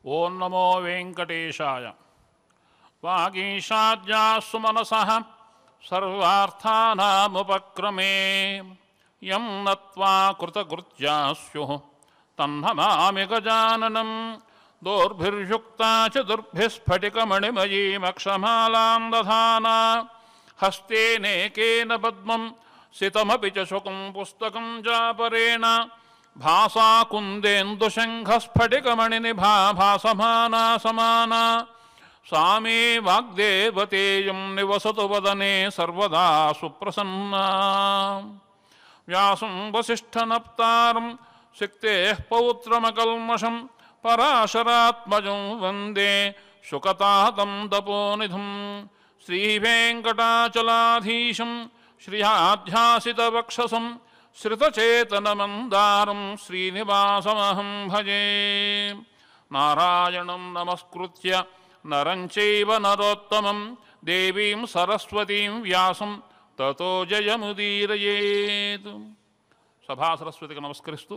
ఓం నమో వెంకటేశాయ. వాగీషాద్యాస్సు మనసః సర్వార్థానాముపక్రమే యం నత్వా కృతకృత్యాస్యుః తన్నమామి గజాననం. దోర్భిర్యుక్తా చతుర్భిస్ఫటికమణిమయీమక్షమాలాం దధానా హస్తేనేకేన పద్మం సితమపి చ శుకం పుస్తకం చాపరేణ భాసా కుందేందుశంఖస్ఫటికమణినిభా భాసమానా సమానా సా మే వాగ్దేవతేయం నివసతు వదనే సర్వదా సుప్రసన్నా. వ్యాసం వసిష్ఠనప్తారం శక్తేః పౌత్రమకల్మషం పరాశరాత్మజం వందే శుకతాతం తపోనిధిం. శ్రీవేంకటాచలాధీశం శ్రీయాధ్యాసితవక్షసం శ్రితచేతనమందారం శ్రీనివాసమహం భజే. నారాయణం నమస్కృత్య నరం చైవ నరోత్తమం దేవీం సరస్వతీం వ్యాసం తతో జయముదీరయేత్. సభా సరస్వతికి నమస్కరిస్తూ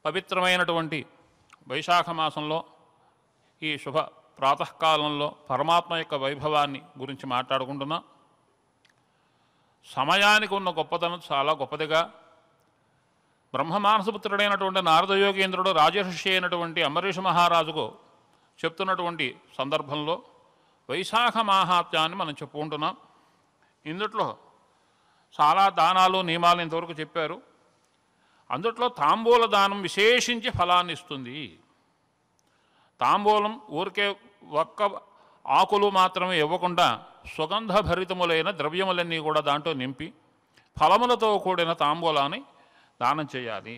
పవిత్రమైనటువంటి వైశాఖ మాసంలో ఈ శుభ ప్రాతకాలంలో పరమాత్మ యొక్క వైభవాన్ని గురించి మాట్లాడుకుంటున్నాం. సమయానికి ఉన్న గొప్పతనం చాలా గొప్పదిగా బ్రహ్మమానసపుత్రుడైనటువంటి నారదయోగేంద్రుడు రాజర్షి అయినటువంటి అంబరీష మహారాజుకు చెప్తున్నటువంటి సందర్భంలో వైశాఖ మాహాత్మ్యాన్ని మనం చెప్పుకుంటున్నాం. ఇందుట్లో చాలా దానాలు నియమాలు ఇంతవరకు చెప్పారు. అందుట్లో తాంబూల దానం విశేషించి ఫలాన్ని ఇస్తుంది. తాంబూలం ఊరికే ఒక్క ఆకులు మాత్రమే ఇవ్వకుండా సుగంధభరితములైన ద్రవ్యములన్నీ కూడా దాంట్లో నింపి ఫలములతో కూడిన తాంబూలాన్ని దానం చేయాలి.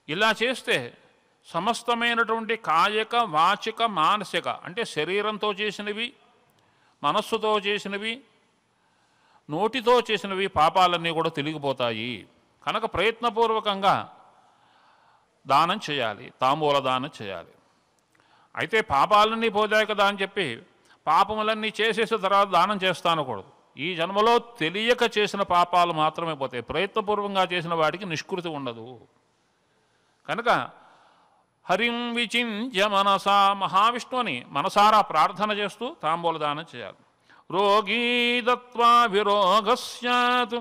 ఇలా చేస్తే సమస్తమైనటువంటి కాయక వాచిక మానసిక అంటే శరీరంతో చేసినవి, మనస్సుతో చేసినవి, నోటితో చేసినవి పాపాలన్నీ కూడా తొలగిపోతాయి. కనుక ప్రయత్నపూర్వకంగా దానం చేయాలి, తాంబూల దానం చేయాలి. అయితే పాపాలన్నీ పోతాయి కదా అని చెప్పి పాపములన్నీ చేసేసిన తర్వాత దానం చేస్తానకూడదు. ఈ జన్మలో తెలియక చేసిన పాపాలు మాత్రమే పోతాయి. ప్రయత్నపూర్వకంగా చేసిన వాటికి నిష్కృతి ఉండదు. కనుక హరిం విచింత్య మనసా మహావిష్ణువుని మనసారా ప్రార్థన చేస్తూ తాంబూల దానం చేయాలి. రోగీ దత్వా విరోగ స్యాత్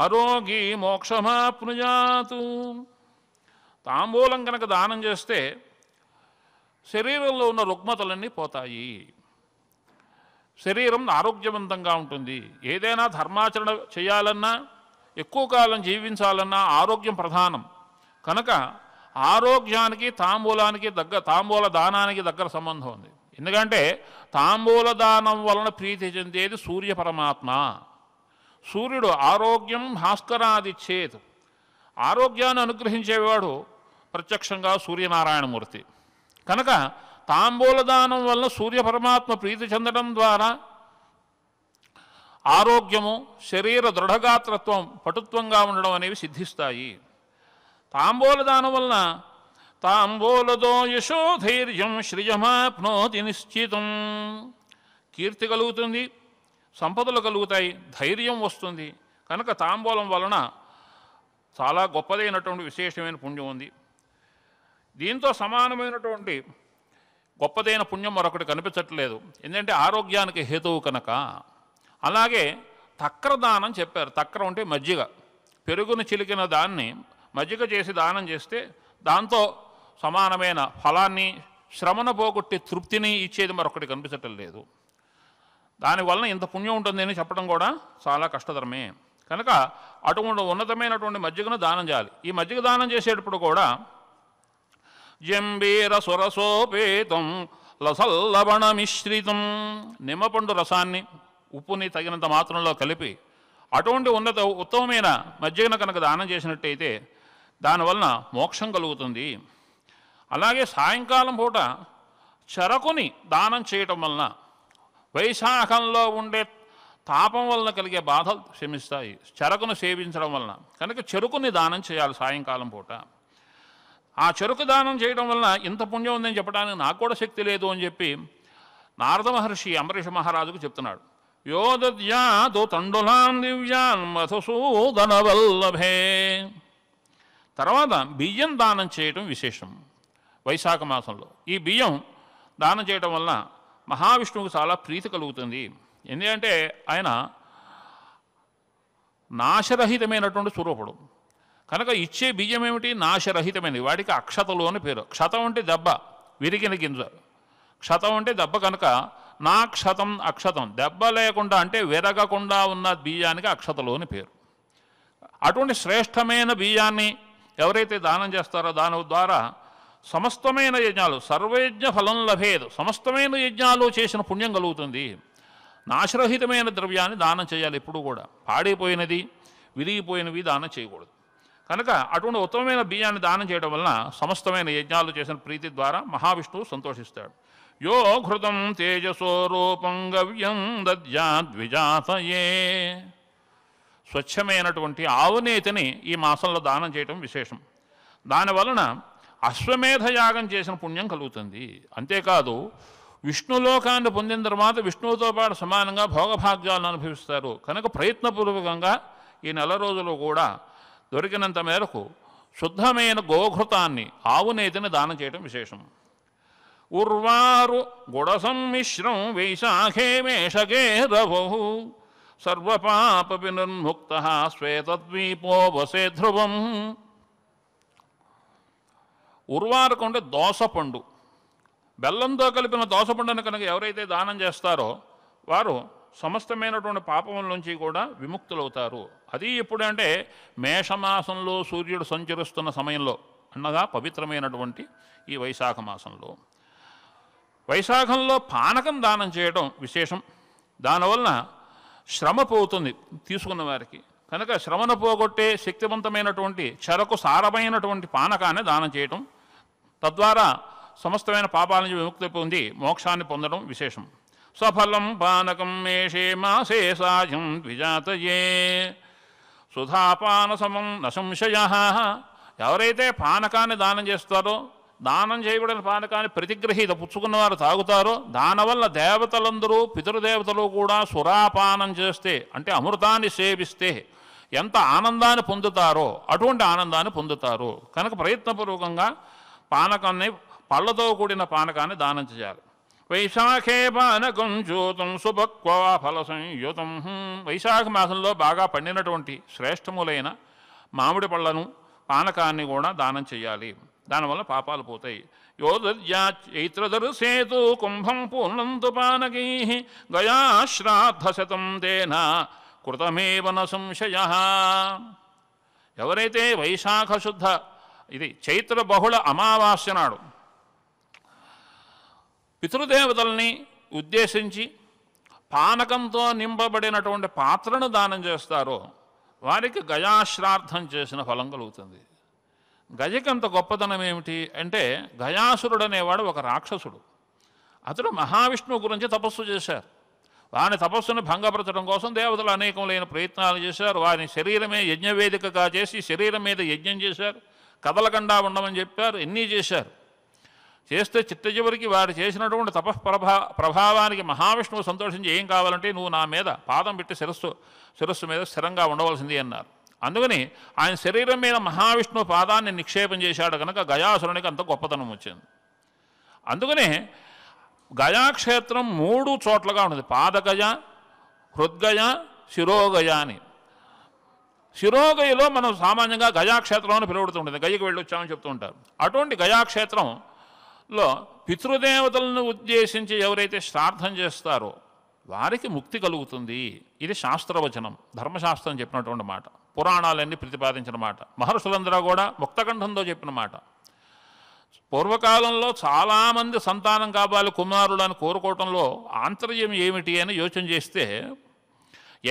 అరోగీ మోక్షమాప్నుయాతు. తాంబూలం కనుక దానం చేస్తే శరీరంలో ఉన్న రుగ్మతలన్నీ పోతాయి, శరీరం ఆరోగ్యవంతంగా ఉంటుంది. ఏదైనా ధర్మాచరణ చేయాలన్నా, ఎక్కువ కాలం జీవించాలన్నా ఆరోగ్యం ప్రధానం. కనుక ఆరోగ్యానికి తాంబూల దానానికి దగ్గర సంబంధం ఉంది. ఎందుకంటే తాంబూల దానం వలన ప్రీతి చెందేది సూర్య పరమాత్మ. సూర్యుడు ఆరోగ్యం భాస్కరాదిచ్చేత్, ఆరోగ్యాన్ని అనుగ్రహించేవాడు ప్రత్యక్షంగా సూర్యనారాయణమూర్తి. కనుక తాంబూల దానం వల్ల సూర్య పరమాత్మ ప్రీతి చెందడం ద్వారా ఆరోగ్యము, శరీర దృఢగాత్రత్వం, పటుత్వంగా ఉండడం అనేవి సిద్ధిస్తాయి. తాంబూల దానం వలన తాంబూలదో యశోధైర్యం శ్రియమాప్నోతి నిశ్చితం. కీర్తి కలుగుతుంది, సంపదలు కలుగుతాయి, ధైర్యం వస్తుంది. కనుక తాంబూలం వలన చాలా గొప్పదైనటువంటి విశేషమైన పుణ్యం ఉంది. దీంతో సమానమైనటువంటి గొప్పదైన పుణ్యం మరొకటి కనిపించట్లేదు. ఎందుకంటే ఆరోగ్యానికి హేతువు కనుక. అలాగే తక్రదానం చెప్పారు. తక్రం అంటే మజ్జిగ, పెరుగును చిలికిన దాన్ని మజ్జిగ చేసి దానం చేస్తే దాంతో సమానమైన ఫలాన్ని, శ్రమను పోగొట్టి తృప్తిని ఇచ్చేది మరొకటి కనిపించటం లేదు. దానివలన ఇంత పుణ్యం ఉంటుందని చెప్పడం కూడా చాలా కష్టతరమే. కనుక అటువంటి ఉన్నతమైనటువంటి మజ్జిగను దానం చేయాలి. ఈ మజ్జిగ దానం చేసేటప్పుడు కూడా జంబీర సురసోపేతం లసల్లవణ మిశ్రితం, నిమ్మపండు రసాన్ని ఉప్పుని తగినంత మాత్రంలో కలిపి అటువంటి ఉత్తమమైన మజ్జిగను కనుక దానం చేసినట్టయితే దానివలన మోక్షం కలుగుతుంది. అలాగే సాయంకాలం పూట చెరకుని దానం చేయటం వలన వైశాఖంలో ఉండే తాపం వలన కలిగే బాధలు శమిస్తాయి చెరకును సేవించడం వలన. కనుక చెరుకుని దానం చేయాలి సాయంకాలం పూట. ఆ చెరుకు దానం చేయడం వలన ఇంత పుణ్యం ఉందని చెప్పడానికి నాకు కూడా శక్తి లేదు అని చెప్పి నారద మహర్షి అంబరీష మహారాజుకు చెప్తున్నాడు. యోదద్యాదు తండులాన్ దివ్యాన్ మధుసూదన వల్లభే. తర్వాత బియ్యం దానం చేయటం విశేషం వైశాఖ మాసంలో. ఈ బియ్యం దానం చేయటం వలన మహావిష్ణువుకు చాలా ప్రీతి కలుగుతుంది. ఎందుకంటే ఆయన నాశరహితమైనటువంటి స్వరూపుడు కనుక ఇచ్చే బియ్యం ఏమిటి? నాశరహితమైనది. వాడికి అక్షతలు అని పేరు. క్షతం అంటే దెబ్బ, విరిగిన గింజ. క్షతం అంటే దెబ్బ కనుక నా క్షతం అక్షతం, దెబ్బ లేకుండా అంటే విరగకుండా ఉన్న బియ్యానికి అక్షతలు అని పేరు. అటువంటి శ్రేష్టమైన బియ్యాన్ని ఎవరైతే దానం చేస్తారో దాని ద్వారా సమస్తమైన యజ్ఞాలు, సర్వయజ్ఞ ఫలం లభేదు, సమస్తమైన యజ్ఞాలు చేసిన పుణ్యం కలుగుతుంది. నాశరహితమైన ద్రవ్యాన్ని దానం చేయాలి. ఎప్పుడు కూడా పాడైపోయినది, విరిగిపోయినవి దానం చేయకూడదు. కనుక అటువంటి ఉత్తమమైన బియ్యాన్ని దానం చేయడం వలన సమస్తమైన యజ్ఞాలు చేసిన ప్రీతి ద్వారా మహావిష్ణువు సంతోషిస్తాడు. యో ఘృతం తేజసో రూపం గవ్యం దద్యాద్విజాతయే. స్వచ్ఛమైనటువంటి ఆవునేతిని ఈ మాసంలో దానం చేయటం విశేషం. దానివలన అశ్వమేధ యాగం చేసిన పుణ్యం కలుగుతుంది. అంతేకాదు విష్ణులోకాన్ని పొందిన తర్వాత విష్ణువుతో పాటు సమానంగా భోగభాగ్యాలను అనుభవిస్తారు. కనుక ప్రయత్నపూర్వకంగా ఈ నెల రోజులు కూడా దొరికినంత మేరకు శుద్ధమైన గోఘృతాన్ని, ఆవునేతిని దానం చేయటం విశేషం. ఉర్వారు గుడ సమ్మిశ్రం వైశాఖే మేషకే రవౌ సర్వపాప వినిర్ముక్త శ్వేతద్వీపో వసే ధ్రువం. ఉర్వారకు అంటే దోసపండు, బెల్లంతో కలిపిన దోసపండును కనుక ఎవరైతే దానం చేస్తారో వారు సమస్తమైనటువంటి పాపముల నుంచి కూడా విముక్తులవుతారు. అది ఎప్పుడంటే మేషమాసంలో సూర్యుడు సంచరిస్తున్న సమయంలో, అనగా పవిత్రమైనటువంటి ఈ వైశాఖ మాసంలో. వైశాఖంలో పానకం దానం చేయడం విశేషం. దానివలన శ్రమ పోతుంది తీసుకున్న వారికి. కనుక శ్రమను పోగొట్టే శక్తివంతమైనటువంటి చెరకు సారమైనటువంటి పానకాన్ని దానం చేయటం, తద్వారా సమస్తమైన పాపాల నుంచి విముక్తి పొంది మోక్షాన్ని పొందడం విశేషం. సఫలం పానకం మేషే మాసే సాయం ద్విజాతయే సుధాపాన సమం న సంశయ. ఎవరైతే పానకాన్ని దానం చేస్తారో, దానం చేయబడిన పానకాన్ని ప్రతిగ్రహీత పుచ్చుకున్నవారు తాగుతారో, దానివల్ల దేవతలందరూ పితృదేవతలు కూడా సురాపానం చేస్తే అంటే అమృతాన్ని సేవిస్తే ఎంత ఆనందాన్ని పొందుతారో అటువంటి ఆనందాన్ని పొందుతారు. కనుక ప్రయత్నపూర్వకంగా పానకాన్ని, పళ్ళతో కూడిన పానకాన్ని దానం చేయాలి. వైశాఖే పానకం జ్యోతం సుభక్వా ఫల సంయుతం. వైశాఖ మాసంలో బాగా పండినటువంటి శ్రేష్టములైన మామిడి పళ్ళను, పానకాన్ని కూడా దానం చేయాలి. దానివల్ల పాపాలు పోతాయి. యో దద్యాచైత్రదర్శేతు కుంభం పూర్ణంతు పానకై గయాశ్రాద్ధశతం తేన కృతమేవ న సంశయ. ఎవరైతే వైశాఖ శుద్ధ, ఇది చైత్ర బహుళ అమావాస్య నాడు పితృదేవతల్ని ఉద్దేశించి పానకంతో నింపబడినటువంటి పాత్రను దానం చేస్తారో వారికి గయాశ్రార్థం చేసిన ఫలం కలుగుతుంది. గజకంత గొప్పతనం ఏమిటి అంటే, గయాసురుడు అనేవాడు ఒక రాక్షసుడు. అతడు మహావిష్ణువు గురించి తపస్సు చేశారు. వాని తపస్సును భంగపరచడం కోసం దేవతలు అనేకములైన ప్రయత్నాలు చేశారు. వారి శరీరమే యజ్ఞవేదికగా చేసి శరీరం మీద యజ్ఞం చేశారు. కదలకుండా ఉండమని చెప్పారు. ఎన్ని చేశారు. చేస్తే చిట్ట చివరికి వారు చేసినటువంటి ప్రభావానికి మహావిష్ణువు సంతోషించి ఏం కావాలంటే నువ్వు నా మీద పాదం పెట్టి శిరస్సు మీద స్థిరంగా ఉండవలసింది అన్నారు. అందుకని ఆయన శరీరం మీద మహావిష్ణువు పాదాన్ని నిక్షేపం చేశాడు కనుక గయాసురునికి అంత గొప్పతనం వచ్చింది. అందుకనే గయాక్షేత్రం 3 చోట్లగా ఉంటుంది. పాదగయ, హృద్గయ, శిరోగయ అని. శిరోగయలో మనం సామాన్యంగా గయాక్షేత్రం అని పిలువడుతుంటుంది. గయకు వెళ్ళి వచ్చామని చెప్తూ ఉంటారు. అటువంటి గయాక్షేత్రంలో పితృదేవతలను ఉద్దేశించి ఎవరైతే శ్రాద్ధం చేస్తారో వారికి ముక్తి కలుగుతుంది. ఇది శాస్త్రవచనం, ధర్మశాస్త్రం చెప్పినటువంటి మాట, పురాణాలన్నీ ప్రతిపాదించిన మాట, మహర్షులందరూ కూడా ముక్తకంఠంతో చెప్పిన మాట. పూర్వకాలంలో చాలామంది సంతానం కావాలి, కుమారులను కోరుకోవటంలో ఆంతర్యం ఏమిటి అని యోచన చేస్తే,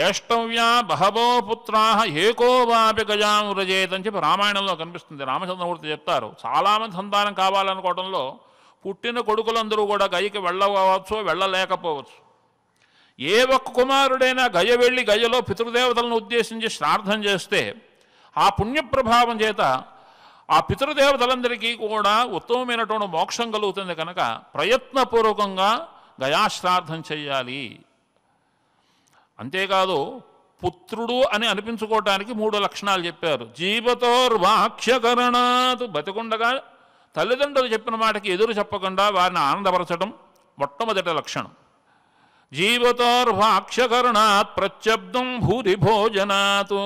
ఏష్టవ్యా బహవో పుత్రా ఏకో వాపి గజాం వ్రజేత్ అని చెప్పి రామాయణంలో కనిపిస్తుంది. రామచంద్రమూర్తి చెప్తారు, చాలామంది సంతానం కావాలనుకోవడంలో పుట్టిన కొడుకులందరూ కూడా గయకి వెళ్ళవచ్చు, వెళ్ళలేకపోవచ్చు. ఏ ఒక్క కుమారుడైనా గయ వెళ్ళి గయలో పితృదేవతలను ఉద్దేశించి శ్రాద్ధం చేస్తే ఆ పుణ్యప్రభావం చేత ఆ పితృదేవతలందరికీ కూడా ఉత్తమమైనటువంటి మోక్షం కలుగుతుంది. కనుక ప్రయత్నపూర్వకంగా గయాశ్రాద్ధం చెయ్యాలి. అంతేకాదు పుత్రుడు అని అనిపించుకోవటానికి 3 లక్షణాలు చెప్పారు. జీవతోర్వాక్యకరణాత్, బతికుండగా తల్లిదండ్రులు చెప్పిన మాటకి ఎదురు చెప్పకుండా వారిని ఆనందపరచడం మొట్టమొదటి లక్షణం. జీవతోర్వాక్యకరణాత్ ప్రత్యబ్దం భూరి భోజనాత్,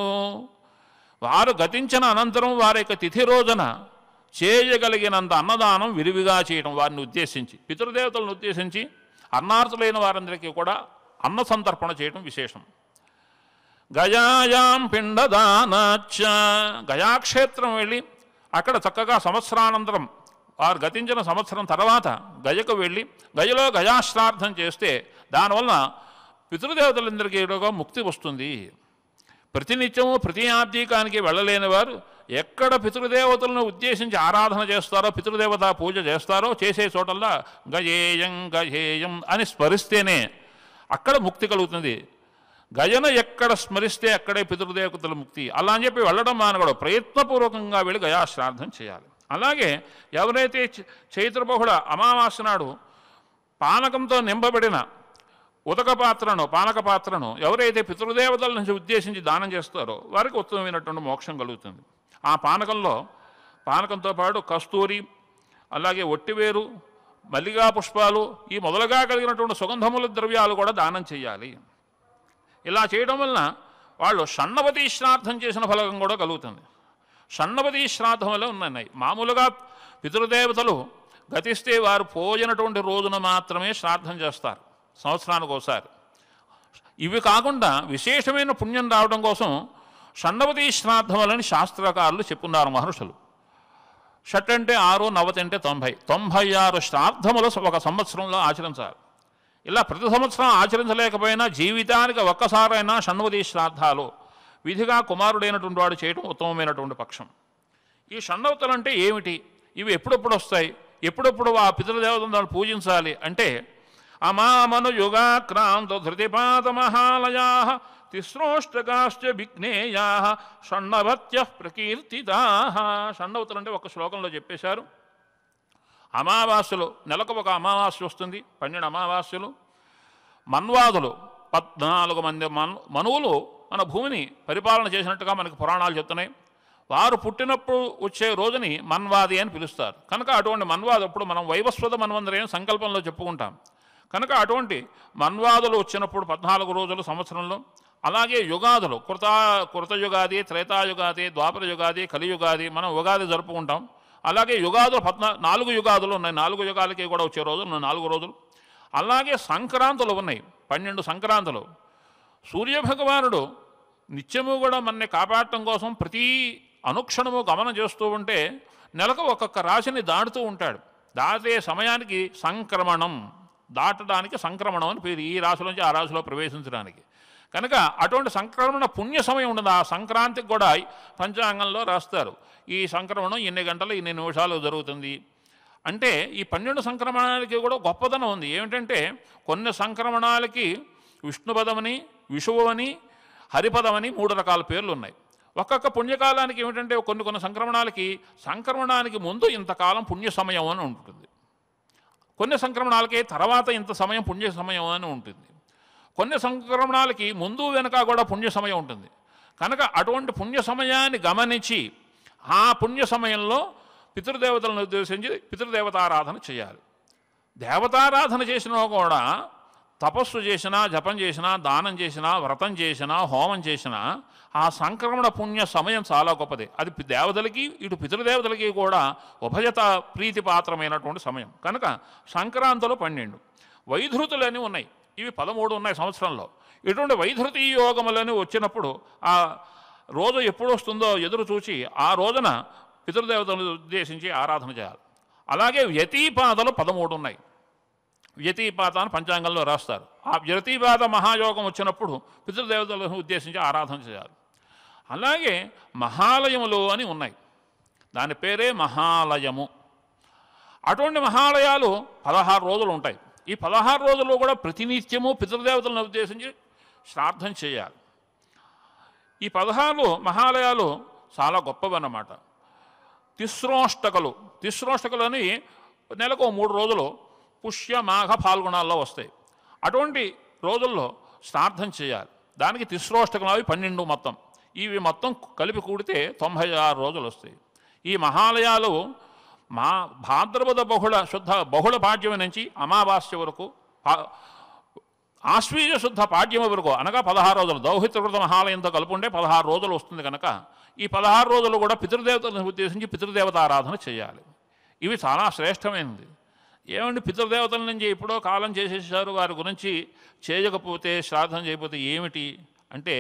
వారు గతించిన అనంతరం వారి యొక్క తిథి రోజున చేయగలిగినంత అన్నదానం విరివిగా చేయడం, వారిని ఉద్దేశించి పితృదేవతలను ఉద్దేశించి అన్నార్థులైన వారందరికీ కూడా అన్న సంతర్పణ చేయడం విశేషం. గయాయాం పిండదానాచ్చ, గయాక్షేత్రం వెళ్ళి అక్కడ చక్కగా సంవత్సరానంతరం వారు గతించిన సంవత్సరం తర్వాత గయకు వెళ్ళి గయలో గయాశ్రార్థం చేస్తే దానివల్ల పితృదేవతలందరికీ ముక్తి వస్తుంది. ప్రతినిత్యము ప్రతి ఆబ్దీకానికి వెళ్ళలేని వారు ఎక్కడ పితృదేవతలను ఉద్దేశించి ఆరాధన చేస్తారో, పితృదేవత పూజ చేస్తారో, చేసే చోటల్లా గయేయం గయేయం అని స్మరిస్తేనే అక్కడ ముక్తి కలుగుతుంది. గజన ఎక్కడ స్మరిస్తే అక్కడే పితృదేవతల ముక్తి. అలా అని చెప్పి వెళ్ళడం మానగడు, ప్రయత్నపూర్వకంగా వెళ్ళి గయాశ్రాద్ధం చేయాలి. అలాగే ఎవరైతే చైత్రబహుళ అమావాస్య నాడు పానకంతో నింపబడిన ఉదక పాత్రను, పానక పాత్రను ఎవరైతే పితృదేవతల నుంచి ఉద్దేశించి దానం చేస్తారో వారికి ఉత్తమమైనటువంటి మోక్షం కలుగుతుంది. ఆ పానకంతో పాటు కస్తూరి, అలాగే ఒట్టివేరు, మల్లిగా పుష్పాలు, ఈ మొదలుగా కలిగినటువంటి సుగంధముల ద్రవ్యాలు కూడా దానం చేయాలి. ఇలా చేయడం వలన వాళ్ళు షణ్ణవతి శ్రాద్ధం చేసిన ఫలం కూడా కలుగుతుంది. షణ్ణవతి శ్రాద్ధం వల్ల ఉన్నాయి. మామూలుగా పితృదేవతలు గతిస్తే వారు పోయినటువంటి రోజున మాత్రమే శ్రాద్ధం చేస్తారు, సంవత్సరానికి ఒకసారి. ఇవి కాకుండా విశేషమైన పుణ్యం రావడం కోసం షణ్ణవతి శ్రాద్ధం వలని శాస్త్రకారులు చెప్పున్నారు మహర్షులు. షట్ అంటే 6, నవతి అంటే 90, 96 శ్రాద్ధములు ఒక సంవత్సరంలో ఆచరించాలి. ఇలా ప్రతి సంవత్సరం ఆచరించలేకపోయినా జీవితానికి ఒక్కసారైనా షణ్ణవతి శ్రాద్ధాలు విధిగా కుమారుడైనటువంటి వాడు చేయడం ఉత్తమమైనటువంటి పక్షం. ఈ షణ్ణవతులు అంటే ఏమిటి, ఇవి ఎప్పుడెప్పుడు వస్తాయి, ఎప్పుడెప్పుడు ఆ పితృదేవతలను పూజించాలి అంటే అమామను యుగాక్రాంత ధృతిపాత మహాలయా తిస్రోష్టకాశ్చ విఘ్నేయా షణ్ణవత్య ప్రకీర్తితా. షణ్ణవతులు అంటే ఒక శ్లోకంలో చెప్పేశారు. అమావాస్యలు, నెలకు ఒక అమావాస్య వస్తుంది, 12 అమావాస్యలు. మన్వాదులు 14 మంది మనువులు మన భూమిని పరిపాలన చేసినట్టుగా మనకు పురాణాలు చెప్తున్నాయి. వారు పుట్టినప్పుడు వచ్చే రోజుని మన్వాది అని పిలుస్తారు. కనుక అటువంటి మన్వాదు అప్పుడు మనం వైవస్వత మన్వంతరం సంకల్పంలో చెప్పుకుంటాం. కనుక అటువంటి మన్వాదులు వచ్చినప్పుడు 14 రోజులు సంవత్సరంలో. అలాగే యుగాదులు, కృతయుగాది, త్రేతాయుగాది, ద్వాపర యుగాది, కలియుగాది, మనం ఉగాది జరుపుకుంటాం. అలాగే యుగాదులు 4 యుగాదులు ఉన్నాయి, 4 యుగాలకి కూడా వచ్చే రోజులు 4 రోజులు. అలాగే సంక్రాంతులు ఉన్నాయి, 12 సంక్రాంతులు. సూర్యభగవానుడు నిత్యము కూడా మనని కాపాడటం కోసం ప్రతి అనుక్షణము గమనం చేస్తూ ఉంటే నెలకు ఒక్కొక్క రాశిని దాటుతూ ఉంటాడు. దాటే సమయానికి సంక్రమణం, దాటడానికి సంక్రమణం అని పేరు, ఈ రాశిలోంచి ఆ రాశిలో ప్రవేశించడానికి. కనుక అటువంటి సంక్రమణ పుణ్య సమయం ఉండదు. ఆ సంక్రాంతికి కూడా పంచాంగంలో రాస్తారు, ఈ సంక్రమణం ఇన్ని గంటలు ఇన్ని నిమిషాలు జరుగుతుంది అంటే. ఈ 12 సంక్రమణాలకి కూడా గొప్పదనం ఉంది. ఏమిటంటే కొన్ని సంక్రమణాలకి విష్ణుపదమని, విషువని, హరిపదమని 3 రకాల పేర్లు ఉన్నాయి. ఒక్కొక్క పుణ్యకాలానికి ఏమిటంటే కొన్ని సంక్రమణానికి ముందు ఇంతకాలం పుణ్య సమయం అని ఉంటుంది, కొన్ని సంక్రమణాలకి తర్వాత ఇంత సమయం పుణ్య సమయం అని ఉంటుంది, కొన్ని సంక్రమణాలకి ముందు వెనుక కూడా పుణ్య సమయం ఉంటుంది. కనుక అటువంటి పుణ్య సమయాన్ని గమనించి ఆ పుణ్య సమయంలో పితృదేవతలను ఉద్దేశించి పితృదేవతారాధన చేయాలి. దేవతారాధన చేసినా కూడా తపస్సు చేసినా, జపం చేసినా, దానం చేసినా, వ్రతం చేసినా, హోమం చేసినా ఆ సంక్రమణ పుణ్య సమయం చాలా గొప్పది. అది దేవతలకి ఇటు పితృదేవతలకి కూడా ఉభయత ప్రీతిపాత్రమైనటువంటి సమయం. కనుక సంక్రాంతులు 12, వైధృతులని ఉన్నాయి, ఇవి 13 ఉన్నాయి సంవత్సరంలో. ఇటువంటి వైధృతి యోగములని వచ్చినప్పుడు ఆ రోజు ఎప్పుడు వస్తుందో ఎదురు చూచి ఆ రోజున పితృదేవతలను ఉద్దేశించి ఆరాధన చేయాలి. అలాగే వ్యతిపాదాలు 13 ఉన్నాయి. వ్యతిపాతాన్ని పంచాంగంలో రాస్తారు. ఆ వ్యతిపాద మహాయోగం వచ్చినప్పుడు పితృదేవతలను ఉద్దేశించి ఆరాధన చేయాలి. అలాగే మహాలయములు అని ఉన్నాయి, దాని పేరే మహాలయము. అటువంటి మహాలయాలు 16 రోజులు ఉంటాయి. ఈ 16 రోజుల్లో కూడా ప్రతినిత్యము పితృదేవతలను ఉద్దేశించి శ్రాద్ధం చేయాలి. ఈ 16 మహాలయాలు చాలా గొప్పవన్నమాట. తిస్రోష్టకలు అని నెలకు 3 రోజులు పుష్య, మాఘ, ఫాల్గుణాల్లో వస్తాయి. అటువంటి రోజుల్లో శ్రాద్ధం చేయాలి. దానికి తిస్రోష్టకం అవి 12 మొత్తం. ఇవి మొత్తం కలిపి కూడితే 96 రోజులు వస్తాయి. ఈ మహాలయాలు భాద్రపద బహుళ పాడ్యమి నుంచి అమావాస్య వరకు, ఆశ్వీజ శుద్ధ పాడ్యమి వరకు అనగా 16 రోజులు, దౌహిత్రకృత మహాలయంతో కలుపుంటే 16 రోజులు వస్తుంది కనుక ఈ 16 రోజులు కూడా పితృదేవతలను ఉద్దేశించి పితృదేవతారాధన చేయాలి. ఇవి చాలా శ్రేష్టమైనది. ఏమండి పితృదేవతల నుంచి ఎప్పుడో కాలం చేసేసారు, వారి గురించి చేయకపోతే శ్రాద్ధం చేయకపోతే ఏమిటి అంటే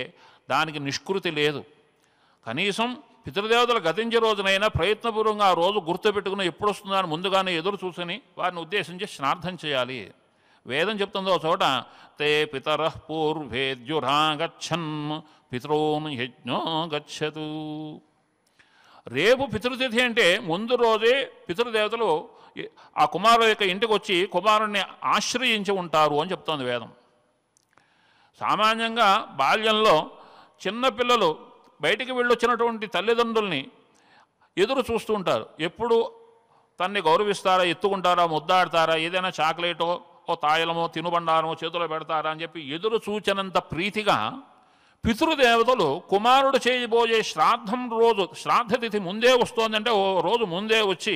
దానికి నిష్కృతి లేదు. కనీసం పితృదేవతలు గతించే రోజునైనా ప్రయత్నపూర్వకంగా ఆ రోజు గుర్తుపెట్టుకుని ఎప్పుడు వస్తుందో అని ముందుగానే ఎదురు చూసుని వారిని ఉద్దేశించి శ్రాద్ధం చేయాలి. వేదం చెప్తుందో చోట తే పితరః పూర్వేద్యురాగచ్చన్ పితॄన్ యజ్ఞో గచ్చతు. రేపు పితృతిథి అంటే ముందు రోజే పితృదేవతలు ఆ కుమారుడు యొక్క ఇంటికి వచ్చి కుమారుణ్ణి ఆశ్రయించి ఉంటారు అని చెప్తోంది వేదం. సామాన్యంగా బాల్యంలో చిన్నపిల్లలు బయటికి వెళ్ళొచ్చినటువంటి తల్లిదండ్రుల్ని ఎదురు చూస్తూ ఉంటారు. ఎప్పుడు తన్ని గౌరవిస్తారా, ఎత్తుకుంటారా, ముద్దాడతారా, ఏదైనా చాక్లెటో ఓ తాయలమో తినుబండారమో చేతిలో పెడతారా అని చెప్పి ఎదురు చూచినంత ప్రీతిగా పితృదేవతలు కుమారుడు చేయబోయే శ్రాద్ధం రోజు, శ్రాద్ధతిథి ముందే వస్తోందంటే ఓ రోజు ముందే వచ్చి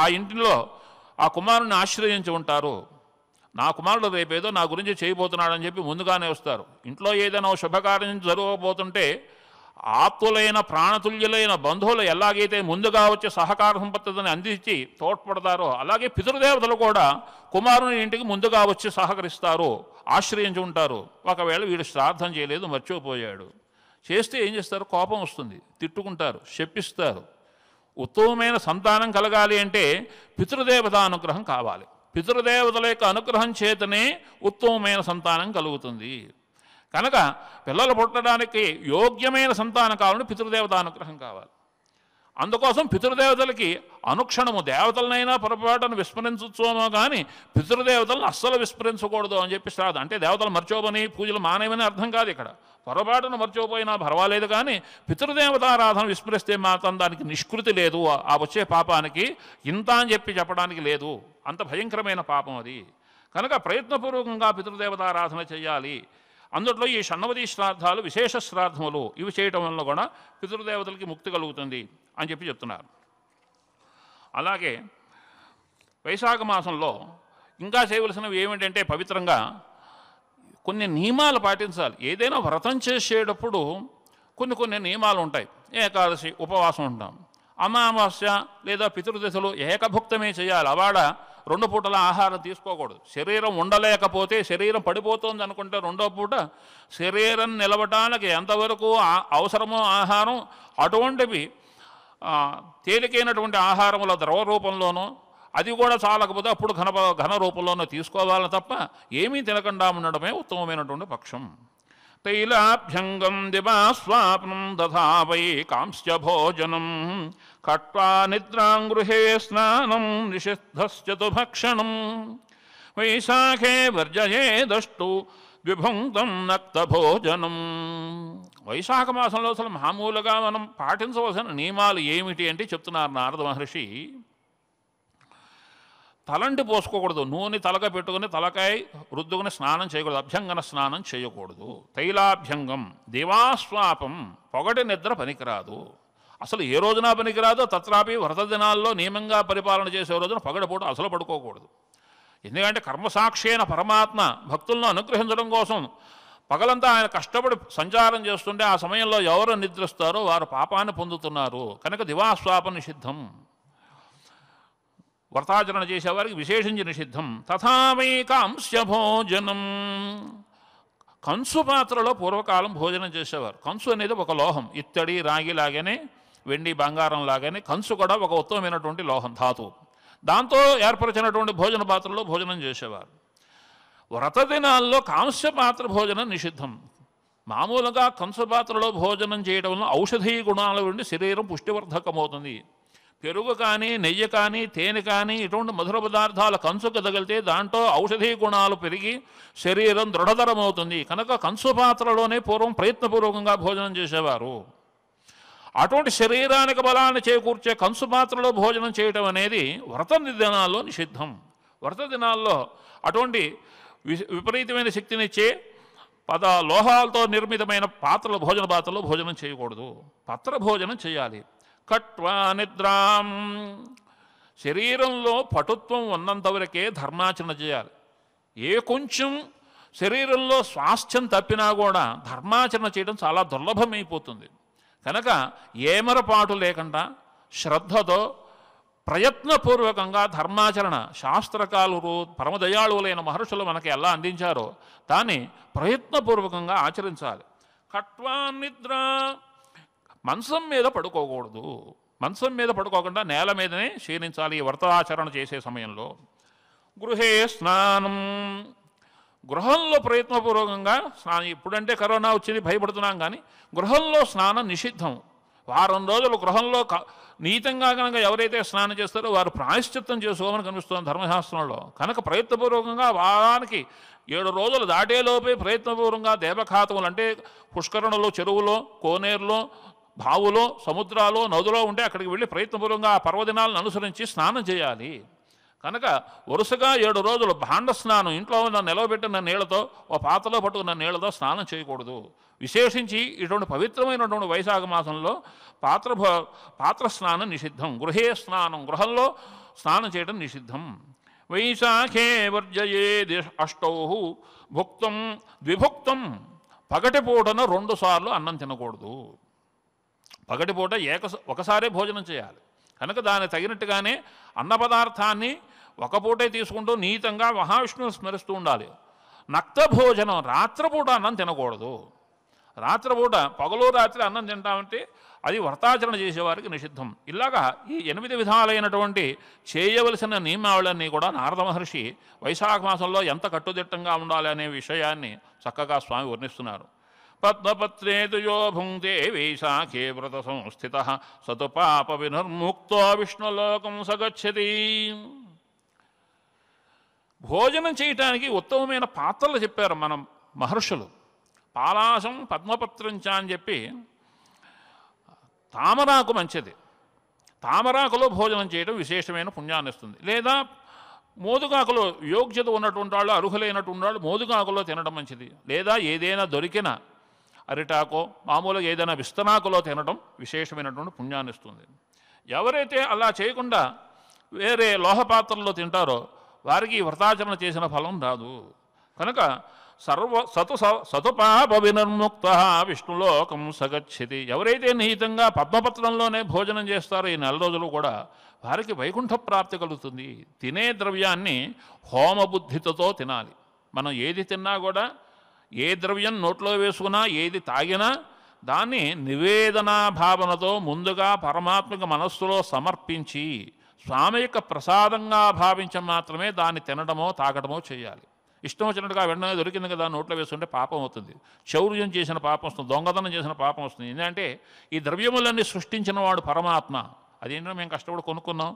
ఆ ఇంటిలో ఆ కుమారుని ఆశ్రయించి ఉంటారు. నా కుమారుడు రేపేదో నా గురించి చేయబోతున్నాడని చెప్పి ముందుగానే వస్తారు. ఇంట్లో ఏదైనా శుభకార్యం జరగబోతుంటే ఆప్తులైన ప్రాణతుల్యులైన బంధువులు ఎలాగైతే ముందుగా వచ్చి సహకార సంపత్తిని అందించి తోడ్పడతారో అలాగే పితృదేవతలు కూడా కుమారుని ఇంటికి ముందుగా వచ్చి సహకరిస్తారు, ఆశ్రయించి ఉంటారు. ఒకవేళ వీడు శ్రాద్ధం చేయలేదు, మర్చిపోయాడు, చేస్తే ఏం చేస్తారు? కోపం వస్తుంది, తిట్టుకుంటారు, శపిస్తారు. ఉత్తమమైన సంతానం కలగాలి అంటే పితృదేవత అనుగ్రహం కావాలి. పితృదేవతల యొక్క అనుగ్రహం చేతనే ఉత్తమమైన సంతానం కలుగుతుంది. కనుక పిల్లలు పుట్టడానికి యోగ్యమైన సంతానం కావాలంటే పితృదేవత అనుగ్రహం కావాలి. అందుకోసం పితృదేవతలకి అనుక్షణము దేవతలనైనా పొరపాటును విస్మరించవచ్చేమో కానీ పితృదేవతలను అస్సలు విస్మరించకూడదు అని చెప్పి శ్రాద్ధం అంటే దేవతలు మర్చిపోమని పూజలు మానేమని అర్థం కాదు. ఇక్కడ పొరపాటును మర్చిపోయినా పర్వాలేదు కానీ పితృదేవతారాధన విస్మరిస్తే మాత్రం దానికి నిష్కృతి లేదు. ఆ వచ్చే పాపానికి ఇంత అని చెప్పడానికి లేదు, అంత భయంకరమైన పాపం అది. కనుక ప్రయత్నపూర్వకంగా పితృదేవతారాధన చేయాలి. అందులో ఈ షణ్మదీ శ్రాద్ధాలు విశేష శ్రాద్ధములు, ఇవి చేయటం వల్ల కూడా పితృదేవతలకి ముక్తి కలుగుతుంది అని చెప్తున్నారు. అలాగే వైశాఖ మాసంలో ఇంకా చేయవలసినవి ఏమిటంటే పవిత్రంగా కొన్ని నియమాలు పాటించాలి. ఏదైనా వ్రతం చేసేటప్పుడు కొన్ని నియమాలు ఉంటాయి. ఏకాదశి ఉపవాసం ఉంటాం, అమావాస్య లేదా పితృదశలు ఏకభుక్తమే చేయాలి. అవాడ 2 పూటల ఆహారం తీసుకోకూడదు. శరీరం ఉండలేకపోతే, శరీరం పడిపోతుంది అనుకుంటే 2వ పూట శరీరం నిలవటానికి ఎంతవరకు అవసరమో ఆహారం అటువంటివి తేలికైనటువంటి ఆహారముల ద్రవ రూపంలోనూ, అది కూడా చాలకపోతే అప్పుడు ఘన రూపంలోనూ తీసుకోవాలని తప్ప ఏమీ తినకుండా ఉండడమే ఉత్తమమైనటువంటి పక్షం. తైలాభ్యంగం దివాస్వాప్నం దధా వై కాంస్య భోజనం కట్వా నిద్రాంగృహే స్నానం నిషిద్ధశ్చతుభక్షణం వైశాఖే వర్జయేదష్టు విభుంక్తం నక్తభోజనం. వైశాఖ మాసంలో అసలు మామూలుగా మనం పాటించవలసిన నియమాలు ఏమిటి అంటే చెప్తున్నారు నారద మహర్షి. తలంటి పోసుకోకూడదు, నూనె తలక పెట్టుకుని తలకాయ రుద్దుకుని స్నానం చేయకూడదు, అభ్యంగన స్నానం చేయకూడదు. తైలాభ్యంగం దివాస్వాపం, పొగటి నిద్ర పనికిరాదు. అసలు ఏ రోజున పనికిరాదో తత్రాపి వ్రత దినాల్లో నియమంగా పరిపాలన చేసే రోజున పగడపూట అసలు పడుకోకూడదు. ఎందుకంటే కర్మసాక్షి అయిన పరమాత్మ భక్తులను అనుగ్రహించడం కోసం పగలంతా ఆయన కష్టపడి సంచారం చేస్తుంటే ఆ సమయంలో ఎవరు నిద్రిస్తారో వారు పాపాన్ని పొందుతున్నారు. కనుక దివాస్వాప నిషిద్ధం, వ్రతాచరణ చేసేవారికి విశేషించి నిషిద్ధం. తథావై కాంస్య భోజనం, కంచు పాత్రలో పూర్వకాలం భోజనం చేసేవారు. కంచు అనేది ఒక లోహం, ఇత్తడి రాగి లాగానే వెండి బంగారం లాగానే కంచు కూడా ఒక ఉత్తమమైనటువంటి లోహం, ధాతువు. దాంతో ఏర్పరిచినటువంటి భోజన పాత్రలో భోజనం చేసేవారు. వ్రత దినాల్లో కాంస్య పాత్ర భోజనం నిషిద్ధం. మామూలుగా కంచు పాత్రలో భోజనం చేయడం వల్ల ఔషధీ గుణాల నుండి శరీరం పుష్టివర్ధకమవుతుంది. పెరుగు కానీ, నెయ్యి కానీ, తేనె కానీ ఇటువంటి మధుర పదార్థాలు కంచుకు తగిలితే దాంట్లో ఔషధీ గుణాలు పెరిగి శరీరం దృఢతరమవుతుంది. కనుక కంచు పాత్రలోనే పూర్వం ప్రయత్నపూర్వకంగా భోజనం చేసేవారు. అటువంటి శరీరానికి బలాన్ని చేకూర్చే కంచు పాత్రలో భోజనం చేయటం అనేది వ్రత దినాల్లో నిషిద్ధం. వ్రత దినాల్లో అటువంటి విపరీతమైన శక్తినిచ్చే లోహాలతో నిర్మితమైన పాత్రలు భోజన పాత్రలో భోజనం చేయకూడదు, పత్ర భోజనం చేయాలి. కట్వా నిద్రాం, శరీరంలో పటుత్వం ఉన్నంతవరకే ధర్మాచరణ చేయాలి. ఏ కొంచెం శరీరంలో స్వాస్థ్యం తప్పినా కూడా ధర్మాచరణ చేయడం చాలా దుర్లభమైపోతుంది. కనుక ఏమరపాటు లేకుండా శ్రద్ధతో ప్రయత్నపూర్వకంగా ధర్మాచరణ, శాస్త్రకారులు పరమదయాళువులైన మహర్షులు మనకి ఎలా అందించారో దాన్ని ప్రయత్నపూర్వకంగా ఆచరించాలి. కట్వా నిద్ర, మంచం మీద పడుకోకూడదు, మంచం మీద పడుకోకుండా నేల మీదనే క్షీణించాలి ఈ వ్రతాచరణ చేసే సమయంలో. గృహే స్నానం, గృహంలో ప్రయత్నపూర్వకంగా స్నానం. ఇప్పుడంటే కరోనా వచ్చింది భయపడుతున్నాం, కానీ గృహంలో స్నానం నిషిద్ధం. వారం రోజులు గృహంలో నీతంగా కనుక ఎవరైతే స్నానం చేస్తారో వారు ప్రాయశ్చిత్తం చేసుకోమని కనిపిస్తుంది ధర్మశాస్త్రంలో. కనుక ప్రయత్నపూర్వకంగా వారానికి 7 రోజులు దాటేలోపే ప్రయత్నపూర్వకంగా దేవఖాతములు అంటే పుష్కరణలో, చెరువులో, కోనేరులో, బావులో, సముద్రాలో, నదులో ఉంటే అక్కడికి వెళ్ళి ప్రయత్నపూర్వకంగా ఆ పర్వదినాలను అనుసరించి స్నానం చేయాలి. కనుక వరుసగా 7 రోజులు భాండ స్నానం, ఇంట్లో ఉన్న నిలవబెట్టిన నీళ్లతో, ఓ పాత్రలో పట్టుకున్న నీళ్లతో స్నానం చేయకూడదు. విశేషించి ఇటువంటి పవిత్రమైనటువంటి వైశాఖ మాసంలో పాత్ర స్నానం నిషిద్ధం. గృహే స్నానం, గృహంలో స్నానం చేయడం నిషిద్ధం. వైశాఖే వర్జయేది అష్టౌ భుక్తం ద్విభుక్తం, పగటిపూటన 2 సార్లు అన్నం తినకూడదు. పగటిపూట ఒకసారే భోజనం చేయాలి. కనుక దానికి తగినట్టుగానే అన్న పదార్థాన్ని ఒక పూటే తీసుకుంటూ నీతంగా మహావిష్ణువుని స్మరిస్తూ ఉండాలి. నక్త భోజనం, రాత్రిపూట అన్నం తినకూడదు. రాత్రిపూట పగలు రాత్రి అన్నం తింటామంటే అది వ్రతాచరణ చేసేవారికి నిషిద్ధం. ఇలాగా ఈ 8 విధాలైనటువంటి చేయవలసిన నియమావళన్నీ కూడా నారద మహర్షి వైశాఖ మాసంలో ఎంత కట్టుదిట్టంగా ఉండాలి అనే విషయాన్ని చక్కగా స్వామి వర్ణిస్తున్నారు. పద్మపత్రేతు యో భుంక్తే వైశాఖే వ్రత సంస్థిత సతు పాప వినిర్ముక్తో విష్ణులోకం సగచ్చతి. భోజనం చేయటానికి ఉత్తమమైన పాత్రలు చెప్పారు మనం మహర్షులు. పాలాసం పద్మపత్రంచ అని చెప్పి, తామరాకు మంచిది, తామరాకులో భోజనం చేయడం విశేషమైన పుణ్యాన్ని ఇస్తుంది. లేదా మోదుగాకులో యోగ్యత ఉన్నటువంటి వాళ్ళు, అర్హులైనటువంటి వాళ్ళు మోదుగాకులో తినడం మంచిది. లేదా ఏదైనా దొరికిన అరిటాకో, మామూలుగా ఏదైనా విస్తనాకులో తినడం విశేషమైనటువంటి పుణ్యాన్ని ఇస్తుంది. ఎవరైతే అలా చేయకుండా వేరే లోహపాత్రల్లో తింటారో వారికి వ్రతాచరణ చేసిన ఫలం రాదు. కనుక సతుపాప వినిర్ముక్త విష్ణులోకం సగచ్చతి. ఎవరైతే నిహితంగా పద్మపత్రంలోనే భోజనం చేస్తారో ఈ 4 రోజులు కూడా వారికి వైకుంఠ ప్రాప్తి కలుగుతుంది. తినే ద్రవ్యాన్ని హోమబుద్ధితో తినాలి. మనం ఏది తిన్నా కూడా, ఏ ద్రవ్యం నోట్లో వేసుకున్నా, ఏది తాగినా దాన్ని నివేదనా భావనతో ముందుగా పరమాత్మక మనస్సులో సమర్పించి స్వామి యొక్క ప్రసాదంగా భావించి మాత్రమే దాన్ని తినడమో తాగడమో చేయాలి. ఇష్టం వచ్చినట్టుగా వెంటనే దొరికింది కదా నోట్లో వేసుకుంటే పాపం అవుతుంది. చౌర్యం చేసిన పాపం వస్తుంది, దొంగతనం చేసిన పాపం వస్తుంది. ఎందుకంటే ఈ ద్రవ్యములన్నీ సృష్టించిన వాడు పరమాత్మ. అదేంటో మేము కష్టపడి కొనుక్కున్నాం,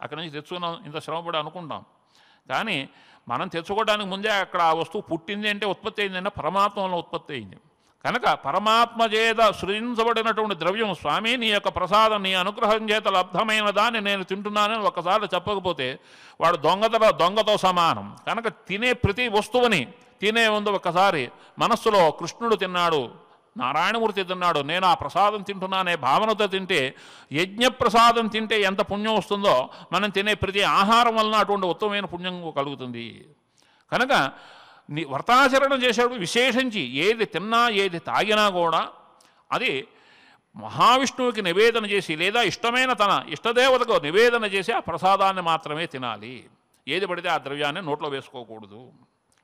అక్కడి నుంచి తెచ్చుకున్నాం, ఇంత శ్రమపడి అనుకుంటాం. కానీ మనం తెచ్చుకోవడానికి ముందే అక్కడ ఆ వస్తువు పుట్టింది అంటే, ఉత్పత్తి అయిందంటే పరమాత్మలో ఉత్పత్తి అయింది. కనుక పరమాత్మ చేత సృజించబడినటువంటి ద్రవ్యం స్వామి నీ యొక్క ప్రసాదం, నీ అనుగ్రహం చేత లబ్ధమైన దాన్ని నేను తింటున్నానని ఒకసారి చెప్పకపోతే వాడు దొంగతో సమానం. కనుక తినే ప్రతి వస్తువుని తినే ముందు ఒకసారి మనస్సులో కృష్ణుడు తిన్నాడు, నారాయణమూర్తి తిన్నాడు, నేను ఆ ప్రసాదం తింటున్నానే భావనతో తింటే, యజ్ఞప్రసాదం తింటే ఎంత పుణ్యం వస్తుందో మనం తినే ప్రతి ఆహారం వలన అటువంటి ఉత్తమమైన పుణ్యం కలుగుతుంది. కనుక వ్రతాచరణ చేసేప్పుడు విశేషించి ఏది తిన్నా ఏది తాగినా కూడా అది మహావిష్ణువుకి నివేదన చేసి, లేదా ఇష్టమైన తన ఇష్టదేవతకు నివేదన చేసి ఆ ప్రసాదాన్ని మాత్రమే తినాలి. ఏది పడితే ఆ ద్రవ్యాన్ని నోట్లో వేసుకోకూడదు.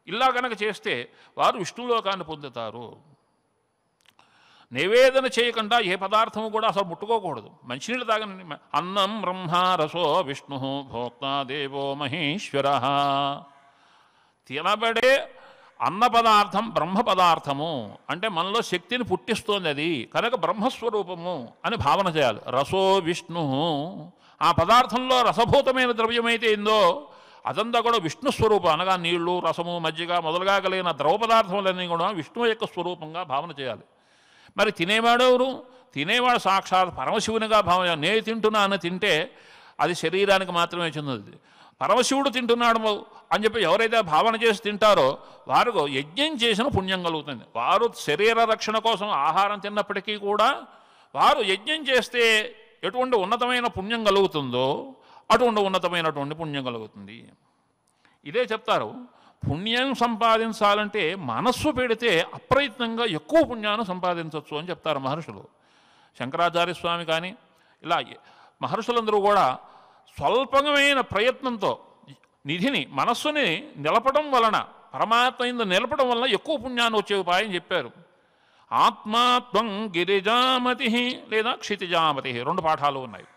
ఇలా కనుక చేస్తే వారు విష్ణులోకాన్ని పొందుతారు. నివేదన చేయకుండా ఏ పదార్థము కూడా అసలు ముట్టుకోకూడదు. మంచినీళ్ళు తాగని. అన్నం బ్రహ్మ రసో విష్ణు భోక్తా దేవో మహేశ్వర. తినబడే అన్న పదార్థం బ్రహ్మ పదార్థము అంటే మనలో శక్తిని పుట్టిస్తోంది అది. కనుక బ్రహ్మస్వరూపము అని భావన చేయాలి. రసో విష్ణు, ఆ పదార్థంలో రసభూతమైన ద్రవ్యమైతే ఏందో అదంతా కూడా విష్ణు స్వరూపం. అనగా నీళ్లు, రసము, మజ్జిగ మొదలుగా కలిగిన ద్రవ పదార్థములన్నీ కూడా విష్ణువు యొక్క స్వరూపంగా భావన చేయాలి. మరి తినేవాడు ఎవరు? తినేవాడు సాక్షాత్ పరమశివునిగా భావన. నేను తింటున్నా అని తింటే అది శరీరానికి మాత్రమే చెందుతుంది. పరమశివుడు తింటున్నాడు అని చెప్పి ఎవరైతే భావన చేసి తింటారో వారు యజ్ఞం చేసిన పుణ్యం కలుగుతుంది. వారు శరీర రక్షణ కోసం ఆహారం తిన్నప్పటికీ కూడా వారు యజ్ఞం చేస్తే ఎటువంటి ఉన్నతమైన పుణ్యం కలుగుతుందో అటువంటి ఉన్నతమైనటువంటి పుణ్యం కలుగుతుంది. ఇదే చెప్తారు, పుణ్యం సంపాదించాలంటే మనస్సు పెడితే అప్రయత్నంగా ఎక్కువ పుణ్యాన్ని సంపాదించవచ్చు అని చెప్తారు మహర్షులు. శంకరాచార్య స్వామి కానీ ఇలా మహర్షులందరూ కూడా స్వల్పమైన ప్రయత్నంతో నిధిని మనస్సుని నిలపడం వలన, పరమాత్మ ఇందు నిలపడం వలన ఎక్కువ పుణ్యాన్ని వచ్చే ఉపాయం చెప్పారు. ఆత్మాత్మం గిరిజామతి లేదా క్షితిజామతి 2 పాఠాలు ఉన్నాయి.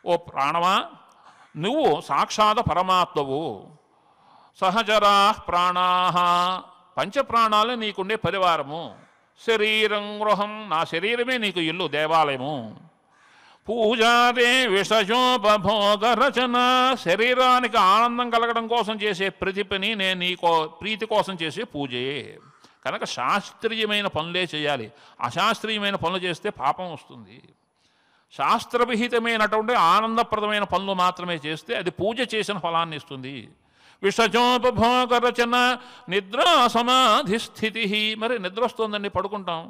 ఓ ప్రాణమా, నువ్వు సాక్షాత్ పరమాత్మవు. సహచరా ప్రాణా, పంచప్రాణాలే నీకుండే పరివారము. శరీరం గృహం, నా శరీరమే నీకు ఇల్లు, దేవాలయము. పూజాదే విషజోపభోగ రచన, శరీరానికి ఆనందం కలగడం కోసం చేసే ప్రతి పని నేను నీకో ప్రీతి కోసం చేసే పూజే. కనుక శాస్త్రీయమైన పనులే చేయాలి. అశాస్త్రీయమైన పనులు చేస్తే పాపం వస్తుంది. శాస్త్రవిహితమైనటువంటి ఆనందప్రదమైన పనులు మాత్రమే చేస్తే అది పూజ చేసిన ఫలాన్ని ఇస్తుంది. విషజోపభోగ రచన నిద్రా సమాధి స్థితి, మరి నిద్ర వస్తుందండి, పడుకుంటాం.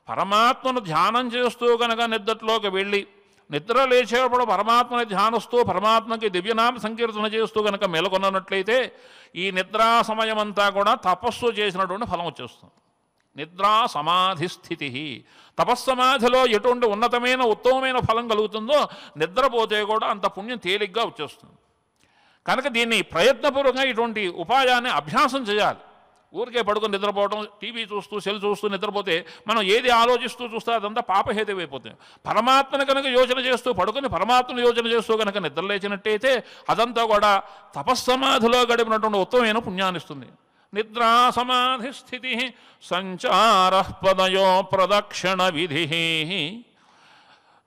పరమాత్మను ధ్యానం చేస్తూ కనుక నిద్రలోకి వెళ్ళి నిద్ర లేచేటప్పుడు పరమాత్మని ధ్యానిస్తూ పరమాత్మకి దివ్యనామ సంకీర్తన చేస్తూ కనుక మేలుకొన్నట్లయితే ఈ నిద్రా సమయం అంతా కూడా తపస్సు చేసినటువంటి ఫలం వచ్చేస్తుంది. నిద్రా సమాధి స్థితి, తపస్సమాధిలో ఎటువంటి ఉన్నతమైన ఉత్తమమైన ఫలం కలుగుతుందో నిద్రపోతే కూడా అంత పుణ్యం తేలిగ్గా వచ్చేస్తుంది. కనుక దీన్ని ప్రయత్నపూర్వకంగా ఇటువంటి ఉపాయాన్ని అభ్యాసం చేయాలి. ఊరికే పడుకొని నిద్రపోవడం, టీవీ చూస్తూ సెల్ చూస్తూ నిద్రపోతే మనం ఏది ఆలోచిస్తూ చూస్తే అదంతా పాపహేతువైపోతుంది. పరమాత్మను కనుక యోచన చేస్తూ పడుకొని పరమాత్మను యోచన చేస్తూ కనుక నిద్రలేచినట్టయితే అదంతా కూడా తపస్సమాధిలో గడిపినటువంటి ఉత్తమమైన పుణ్యాన్నిస్తుంది. నిద్రా సమాధి స్థితి సంచార పదయో ప్రదక్షిణ విధి.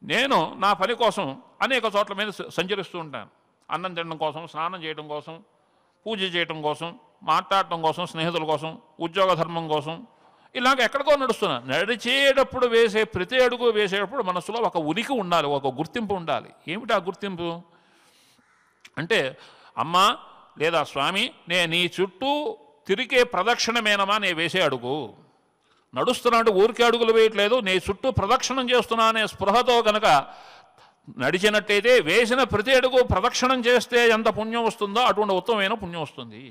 నేను నా పని కోసం అనేక చోట్ల మీద సంచరిస్తూ ఉంటాను. అన్నం తినడం కోసం, స్నానం చేయడం కోసం, పూజ చేయడం కోసం, మాట్లాడటం కోసం, స్నేహితుల కోసం, ఉద్యోగ ధర్మం కోసం, ఇలాగ ఎక్కడికో నడుస్తున్నాను. నడిచేటప్పుడు వేసే ప్రతి అడుగు వేసేటప్పుడు మనసులో ఒక ఉనికి ఉండాలి, ఒక గుర్తింపు ఉండాలి. ఏమిటి ఆ గుర్తింపు అంటే, అమ్మా లేదా స్వామి, నేను నీ చుట్టూ తిరిగే ప్రదక్షిణమేనమా నే వేసే అడుగు. నడుస్తున్నాడు ఊరికే అడుగులు వేయట్లేదు, నీ చుట్టూ ప్రదక్షిణం చేస్తున్నా అనే స్పృహతో కనుక నడిచినట్టయితే వేసిన ప్రతి అడుగు ప్రదక్షిణం చేస్తే ఎంత పుణ్యం వస్తుందో అటువంటి ఉత్తమమైన పుణ్యం వస్తుంది.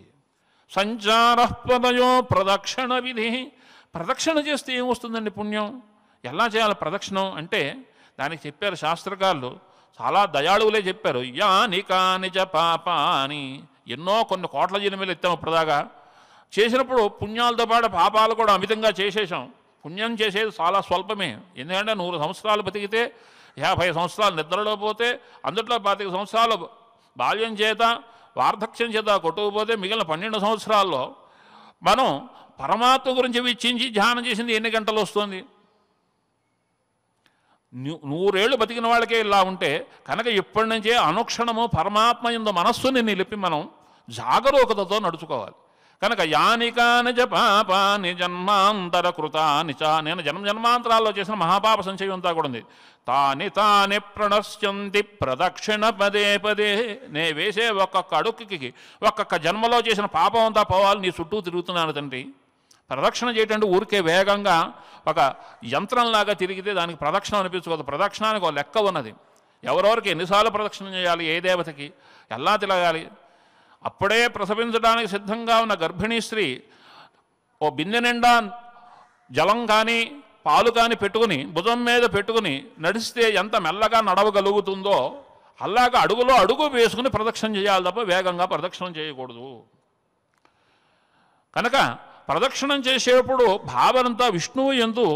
సంచార పదయో ప్రదక్షిణ విధి. ప్రదక్షిణ చేస్తే ఏమొస్తుందండి పుణ్యం? ఎలా చేయాలి ప్రదక్షిణం అంటే దానికి చెప్పారు శాస్త్రకారులు, చాలా దయాళువులే చెప్పారు. యాని కానిచ పాపాని, ఎన్నో కొన్ని కోట్ల జన్మలు ఎత్తాము ఇప్పటిదాకా. చేసినప్పుడు పుణ్యాలతో పాటు పాపాలు కూడా అమితంగా చేసేసాం. పుణ్యం చేసేది చాలా స్వల్పమే. ఎందుకంటే 100 సంవత్సరాలు బతికితే 50 సంవత్సరాలు నిద్రలో పోతే, అందుట్లో 25 సంవత్సరాలు బాల్యం చేత వార్ధక్యం చేత కొట్టుకుపోతే మిగిలిన 12 సంవత్సరాల్లో మనం పరమాత్మ గురించి వీక్షించి ధ్యానం చేసింది ఎన్ని గంటలు వస్తుంది? 100 ఏళ్ళు బతికిన వాళ్ళకే ఇలా ఉంటే కనుక ఇప్పటి నుంచే అనుక్షణము పరమాత్మ యందు మనస్సుని నిలిపి మనం జాగరూకతతో నడుచుకోవాలి. కనుక యానికాని చ పాపాని జన్మాంతర కృతాని చ, నేను జన్మాంతరాల్లో చేసిన మహాపాప సంచయం అంతా కూడా ఉంది. తాని తాని ప్రణశ్యంతి ప్రదక్షిణ పదే పదే. నే వేసే ఒక్కొక్క అడుక్కి ఒక్కొక్క జన్మలో చేసిన పాపం అంతా పోవాలి, నీ చుట్టూ తిరుగుతున్నాను తండ్రి. ప్రదక్షిణ చేయటంటే ఊరికే వేగంగా ఒక యంత్రంలాగా తిరిగితే దానికి ప్రదక్షిణ అనిపించుకోదు. ప్రదక్షిణానికి ఒక లెక్క ఉన్నది. ఎవరెవరికి ఎన్నిసార్లు ప్రదక్షిణ చేయాలి, ఏ దేవతకి ఎలా తిరగాలి. అప్పుడే ప్రసవించడానికి సిద్ధంగా ఉన్న గర్భిణీ స్త్రీ ఓ బిందె నిండా జలం కానీ పాలు కానీ పెట్టుకుని భుజం మీద పెట్టుకుని నడిస్తే ఎంత మెల్లగా నడవగలుగుతుందో అలాగా అడుగులో అడుగు వేసుకుని ప్రదక్షిణ చేయాలి తప్ప వేగంగా ప్రదక్షిణం చేయకూడదు. కనుక ప్రదక్షిణం చేసేప్పుడు భావనంతా విష్ణువు యందు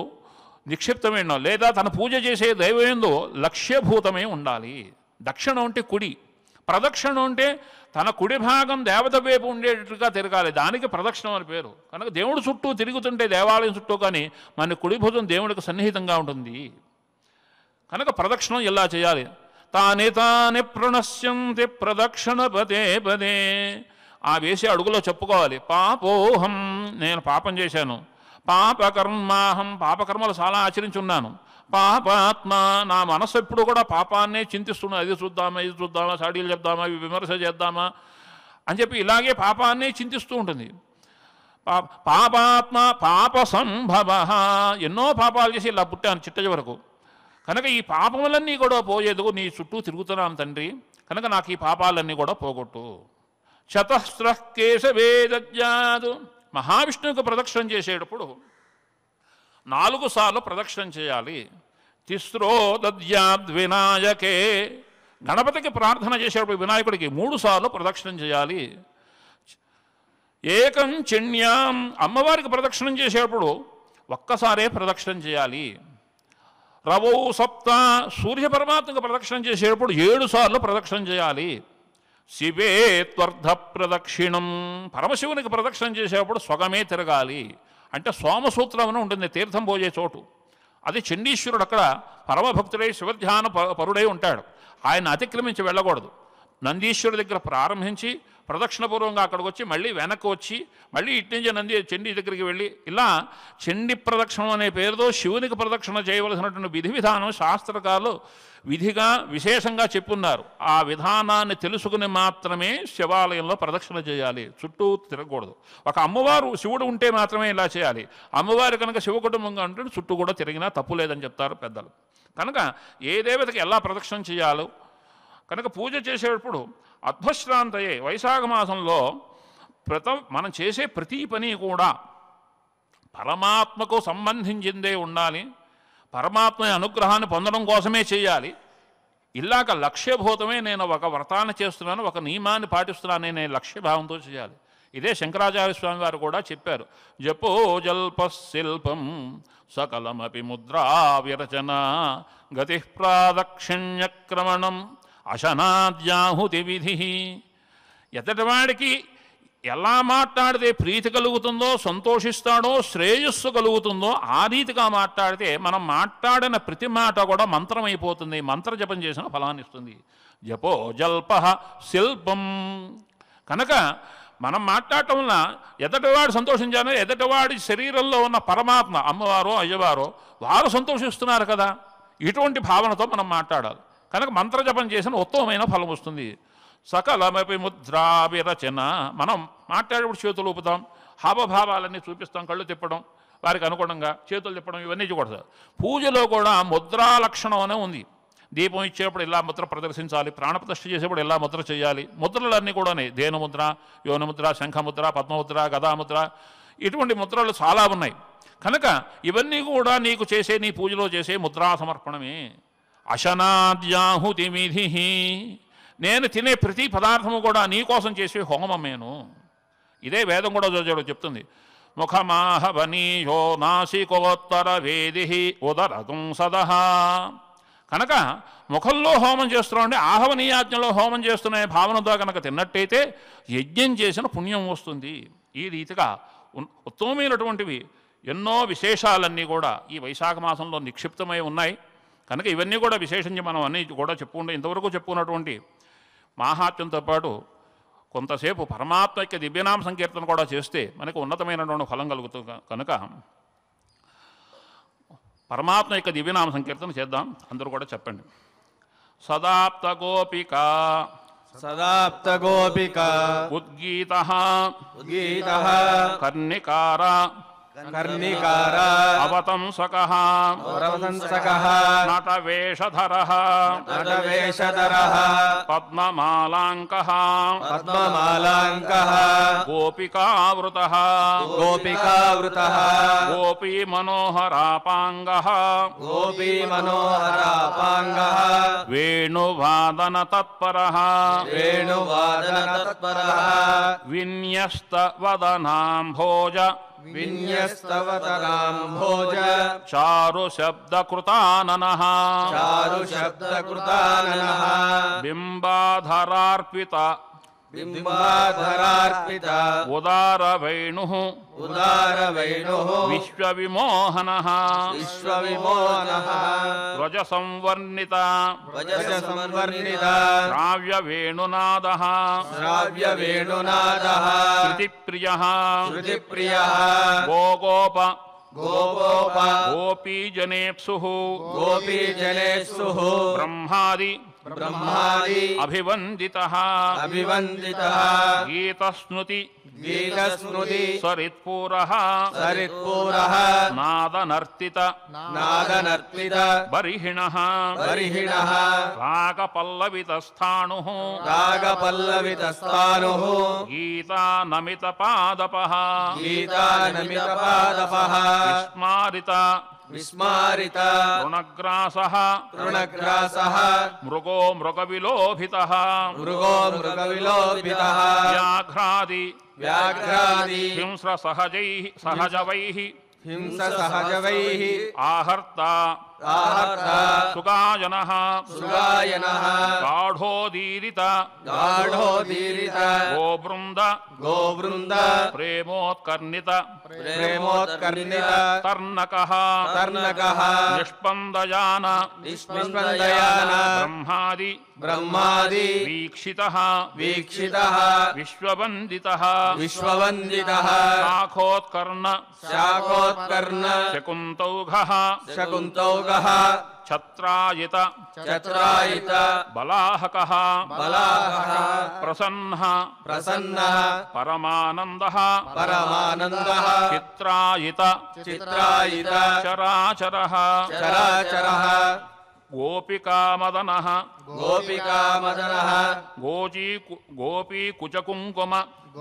నిక్షిప్తమైన లేదా తన పూజ చేసే దైవం యందు లక్ష్యభూతమై ఉండాలి. దక్షిణం అంటే కుడి, ప్రదక్షిణం అంటే తన కుడి భాగం దేవత వైపు ఉండేటట్టుగా తిరగాలి, దానికి ప్రదక్షిణం అని పేరు. కనుక దేవుడి చుట్టూ తిరుగుతుంటే దేవాలయం చుట్టూ కానీ మన కుడి భుజం దేవుడికి సన్నిహితంగా ఉంటుంది. కనుక ప్రదక్షిణం ఇలా చేయాలి. తాని తాని ప్రణశ్యంతి ప్రదక్షిణ పదే పదే. ఆ వేసే అడుగులో చెప్పుకోవాలి, పాపోహం, నేను పాపం చేశాను. పాపకర్మాహం, పాపకర్మలు చాలా ఆచరించున్నాను. పాపాత్మ, నా మనస్సు ఎప్పుడు కూడా పాపాన్నే చింతిస్తున్నాను. అది చూద్దామా, ఇది చూద్దామా, సాడీలు చెప్దామా, విమర్శ చేద్దామా, అని చెప్పి ఇలాగే పాపాన్ని చింతిస్తూ ఉంటుంది. పాపాత్మ పాప సంభవ, ఎన్నో పాపాలు చేసి ఇలా పుట్టాను చిట్ట వరకు, కనుక ఈ పాపములన్నీ కూడా పోయేందుకు నీ చుట్టూ తిరుగుతున్నాను తండ్రి, కనుక నాకు ఈ పాపాలన్నీ కూడా పోగొట్టు. చతస్ర కేశవేదజ్ఞాదు, మహావిష్ణువుకు ప్రదక్షిణ చేసేటప్పుడు 4 సార్లు ప్రదక్షిణ చేయాలి. తిస్రో దద్యాద్వినాయకే, గణపతికి ప్రార్థన చేసేటప్పుడు వినాయకుడికి 3 సార్లు ప్రదక్షిణ చేయాలి. ఏకం చిణ్యాం, అమ్మవారికి ప్రదక్షిణం చేసేటప్పుడు ఒక్కసారే ప్రదక్షిణం చేయాలి. రవౌ సప్త, సూర్య పరమాత్మకు ప్రదక్షిణం చేసేటప్పుడు 7 సార్లు ప్రదక్షిణం చేయాలి. శివే త్వర్ధ ప్రదక్షిణం, పరమశివునికి ప్రదక్షిణం చేసేటప్పుడు స్వగమే తిరగాలి. అంటే సోమసూత్రం అని ఉంటుంది తీర్థం పోయే చోటు, అది చండీశ్వరుడు అక్కడ పరమభక్తుడై శివధ్యాన పరుడై ఉంటాడు, ఆయన అతిక్రమించి వెళ్ళకూడదు. నందీశ్వరుడి దగ్గర ప్రారంభించి ప్రదక్షిణపూర్వంగా అక్కడికి వచ్చి మళ్ళీ వెనక్కి వచ్చి మళ్ళీ ఇటు నుంచి చండీ దగ్గరికి వెళ్ళి ఇలా చండీ ప్రదక్షిణం అనే పేరుతో శివునికి ప్రదక్షిణ చేయవలసినటువంటి విధి విధానం శాస్త్రకారులు విధిగా విశేషంగా చెప్పున్నారు. ఆ విధానాన్ని తెలుసుకుని మాత్రమే శివాలయంలో ప్రదక్షిణ చేయాలి, చుట్టూ తిరగకూడదు. ఒక అమ్మవారు శివుడు ఉంటే మాత్రమే ఇలా చేయాలి, అమ్మవారు కనుక శివ కుటుంబంగా ఉంటే చుట్టూ కూడా తిరిగినా తప్పు లేదని చెప్తారు పెద్దలు. కనుక ఏ దేవతకి ఎలా ప్రదక్షిణ చేయాలో కనుక పూజ చేసేటప్పుడు అధ్వశ్రాంతయే, వైశాఖ మాసంలో మనం చేసే ప్రతి పని కూడా పరమాత్మకు సంబంధించిందే ఉండాలి, పరమాత్మ అనుగ్రహాన్ని పొందడం కోసమే చేయాలి. ఇలాగ లక్ష్యభూతమే నేను ఒక వ్రతాన్ని చేస్తున్నాను, ఒక నియమాన్ని పాటిస్తున్నాను అనే లక్ష్యభావంతో చేయాలి. ఇదే శంకరాచార్య స్వామి వారు కూడా చెప్పారు. జపో జల్ప శిల్పం సకలమపి ముద్రా విరచన గతి ప్రాదక్షిణ్యక్రమణం అశనాద్యాహుతి విధి. ఎదటివాడికి ఎలా మాట్లాడితే ప్రీతి కలుగుతుందో, సంతోషిస్తాడో, శ్రేయస్సు కలుగుతుందో ఆ రీతిగా మాట్లాడితే మనం మాట్లాడిన ప్రతి మాట కూడా మంత్రమైపోతుంది, మంత్రజపం చేసిన ఫలాన్ని ఇస్తుంది. జపో జల్ప శిల్పం. కనుక మనం మాట్లాడటం వల్ల ఎదటివాడు సంతోషించాలో, ఎదటివాడి శరీరంలో ఉన్న పరమాత్మ అమ్మవారో అయ్యవారో వారు సంతోషిస్తున్నారు కదా, ఇటువంటి భావనతో మనం మాట్లాడాలి. కనుక మంత్రజపం చేసిన ఉత్తమమైన ఫలం వస్తుంది. సకలమపి ముద్రా విరచన, మనం మాట్లాడేప్పుడు చేతులు ఊపుతాం, హావభావాలన్నీ చూపిస్తాం, కళ్ళు తిప్పడం, వారికి అనుగుణంగా చేతులు తిప్పడం, ఇవన్నీ చేయకూడదు. పూజలో కూడా ముద్రా లక్షణం అనే ఉంది. దీపం ఇచ్చేప్పుడు ఇలా ముద్ర ప్రదర్శించాలి, ప్రాణప్రతిష్ఠ చేసేప్పుడు ఇలా ముద్ర చేయాలి. ముద్రలన్నీ కూడానే ధేనుముద్ర, యోనముద్ర, శంఖముద్ర, పద్మముద్ర, గదాముద్ర, ఇటువంటి ముద్రలు చాలా ఉన్నాయి. కనుక ఇవన్నీ కూడా నీకు చేసే, నీ పూజలో చేసే ముద్రా సమర్పణమే. అశనాద్యాహుతి విధి, నేను తినే ప్రతి పదార్థము కూడా నీ కోసం చేసే హోమమేను. ఇదే వేదం కూడా చెప్తుంది. ముఖమాహవనీయో నాసికోత్తర వేది ఉదరగం సదహ. కనుక ముఖంలో హోమం చేస్తున్నామంటే ఆహవనీయాజ్ఞలో హోమం చేస్తున్న భావనతో కనుక తిన్నట్టయితే యజ్ఞం చేసిన పుణ్యం వస్తుంది. ఈ రీతిగా ఉత్తమమైనటువంటివి ఎన్నో విశేషాలన్నీ కూడా ఈ వైశాఖ మాసంలో నిక్షిప్తమై ఉన్నాయి. కనుక ఇవన్నీ కూడా విశేషంగా మనం అన్నీ కూడా చెప్పుకుంటే ఇంతవరకు చెప్పుకున్నటువంటి మాహాత్మ్యంతో పాటు కొంతసేపు పరమాత్మ యొక్క దివ్యనామ సంకీర్తన కూడా చేస్తే మనకు ఉన్నతమైనటువంటి ఫలం కలుగుతుంది. కనుక పరమాత్మ యొక్క దివ్యనామ సంకీర్తన చేద్దాం, అందరూ కూడా చెప్పండి. సదాప్త గోపిక సదాప్త గోపిక ఉద్గీతః ఉద్గీతః కర్ణికార కర్ణికార అవతంసకః అవతంసకః నటవేషధరః నటవేషధరః పద్మమాలాంకః పద్మమాలాంకః గోపికావృతః గోపికావృతః గోపీమనోహరాపాంగః గోపీమనోహరాపాంగః వేణువాదన తత్పరః వేణువాదన తత్పరః విన్యస్తవదనాంభోజ విన్యస్తవతరాంభోజ చారుశబ్దకృతాననః చారుశబ్దకృతాననః బింబాధరార్పిత బింబాధరార్పిత ఉదారవేణుః ఉదారవేణుః విశ్వవిమోహనః విశ్వవిమోహనః వ్రజసంవర్ణిత వజసంవర్ణిత శ్రావ్యవేణునాదః శ్రావ్యవేణునాదః శృతిప్రియః శృతిప్రియః గోగోప గోగోప గోపీజనేప్సుః గోపీజనేప్సుః బ్రహ్మాది ब्रह्मादि अभिवन्दितः अभिवन्दितः गीतस्नुति गीतस्मृति सरित्पूरः सरित्पूरः नादनर्तित नादनर्तित बर्हिणः बर्हिणः रागपल्लवितस्थाणुः रागपल्लवितस्थाणुः गीतानमितपादपः गीतानमितपादपः विस्मारित विस्मारित तृणग्रासः तृणग्रासः मृगो मृगविलोभितः मृगो मृगविलोपितः व्याघ्रादि व्याघ्रादि हिंस्रसहजैः सहजवैः हिंससहजवैः आहर्ता आहर्ता सुगायनः सुगायनः गाढोदीरित गाढोदीरित गोवृन्द गोवृन्द प्रेमोत्कर्णित प्रेमोत्कर्णित तर्णकः तर्णकः निष्पन्दयान निष्पन्दयान ब्रह्मादि ब्रह्मादि वीक्षितः वीक्षितः विश्ववन्दितः विश्ववन्दितः शाखोत्कर्ण शाखोत्कर्ण शकुन्तौघः शकुन्तौघः छत्रायित चत्रायित बलाहकः बलाहः प्रसन्नः प्रसन्नः परमानन्दः परमानन्दः चित्रायित चित्रायित चराचरः चराचरः गोपिकामदनः गोपिकामदनः गोपीकुचकुङ्कुम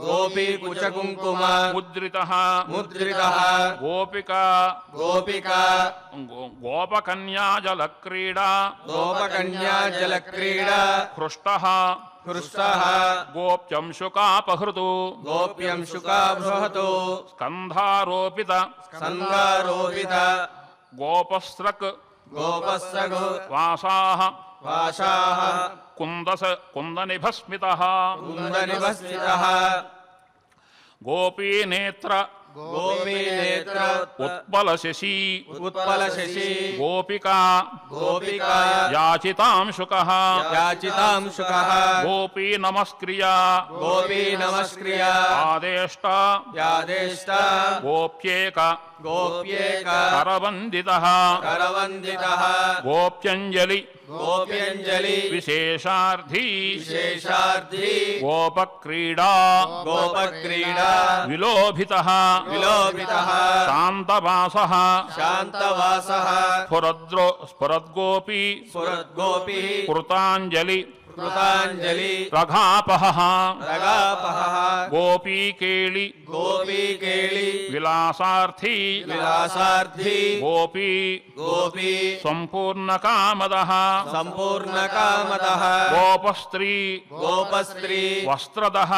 गोपीकुचकुङ्कुम मुद्रितः मुद्रितः गोपिका गोपिका गोपकन्याजलक्रीडा गोपकन्या जलक्रीडा हृष्टः हृष्टः गोप्यंशुकापहृतु गोप्यंशुकाभृहतो स्कन्धारोपित सङ्गारोपित गोपस्रक् गोपस्रगो वासाः वासाः कुन्दनिभस्मितः कुन्दनिभस्मितः गोपीनेत्र गोपीनेत्र उत्पलशशी उत्पलशशी गोपिका गोपिका याचितांशुकः याचितांशुकः गोपी नमस्क्रिया गोपी नमस्क्रिया आदेष्ट यादेष्ट गोप्येक गोप्येक करवन्दितः करवन्दितः गोप्यञ्जलि गोप्यञ्जलि विशेषार्थी विशेषार्थी गोपक्रीडा गोपक्रीडा विलोभितः विलोभितः शान्तवासः शान्तवासः स्फुरद्गोपी स्फुरद्गोपी कृताञ्जलि कृताञ्जलि रघापहः रगापहः गोपीकेळि गोपीकेळि विलासार्थी विलासार्थी गोपी गोपी सम्पूर्णकामदः सम्पूर्णकामदः गोपस्त्री गोपस्त्री वस्त्रदः